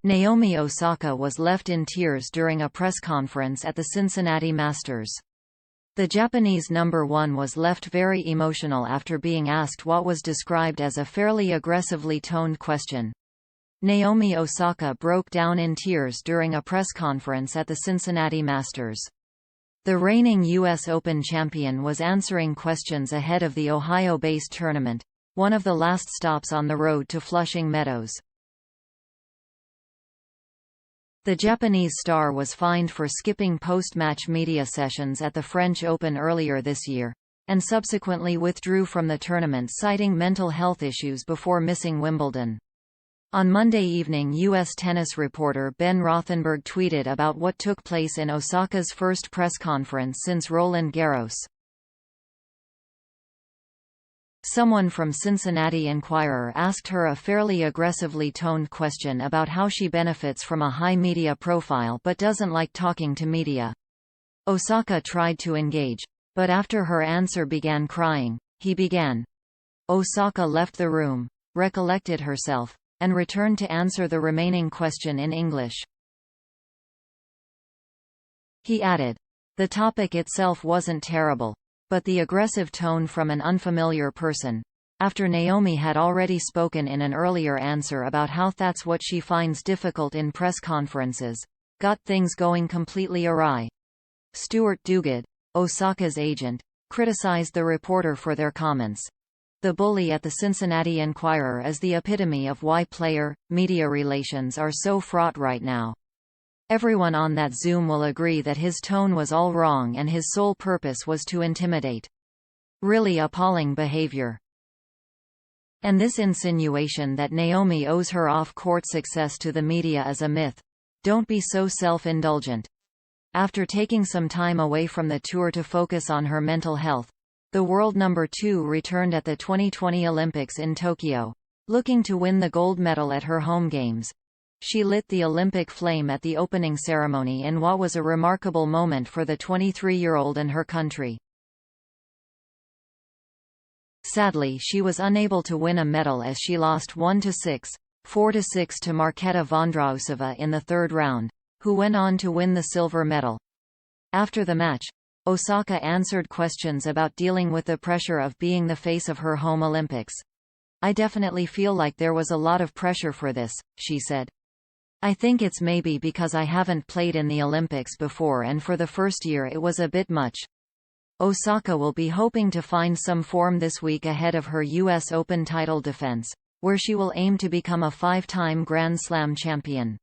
Naomi Osaka was left in tears during a press conference at the Cincinnati Masters. The Japanese number 1 was left very emotional after being asked what was described as a fairly aggressively toned question. Naomi Osaka broke down in tears during a press conference at the Cincinnati Masters. The reigning U.S. Open champion was answering questions ahead of the Ohio-based tournament, one of the last stops on the road to Flushing Meadows. The Japanese star was fined for skipping post-match media sessions at the French Open earlier this year, and subsequently withdrew from the tournament citing mental health issues before missing Wimbledon. On Monday evening, U.S. tennis reporter Ben Rothenberg tweeted about what took place in Osaka's first press conference since Roland Garros. Someone from Cincinnati Enquirer asked her a fairly aggressively toned question about how she benefits from a high media profile but doesn't like talking to media. Osaka tried to engage, but after her answer began crying, he began. Osaka left the room, recollected herself, and returned to answer the remaining question in English. He added, "The topic itself wasn't terrible, but the aggressive tone from an unfamiliar person," after Naomi had already spoken in an earlier answer about how that's what she finds difficult in press conferences, got things going completely awry. Stuart Duguid, Osaka's agent, criticized the reporter for their comments. The bully at the Cincinnati Enquirer is the epitome of why player-media relations are so fraught right now. Everyone on that Zoom will agree that his tone was all wrong and his sole purpose was to intimidate. Really appalling behavior. And this insinuation that Naomi owes her off-court success to the media is a myth. Don't be so self-indulgent. After taking some time away from the tour to focus on her mental health, the world number 2 returned at the 2020 Olympics in Tokyo, looking to win the gold medal at her home games. She lit the Olympic flame at the opening ceremony in what was a remarkable moment for the 23-year-old and her country. Sadly, she was unable to win a medal as she lost 1-6, 4-6 to Marketa Vondrausova in the third round, who went on to win the silver medal. After the match, Osaka answered questions about dealing with the pressure of being the face of her home Olympics. "I definitely feel like there was a lot of pressure for this," she said. "I think it's maybe because I haven't played in the Olympics before and for the first year it was a bit much." Osaka will be hoping to find some form this week ahead of her U.S. Open title defense, where she will aim to become a 5-time Grand Slam champion.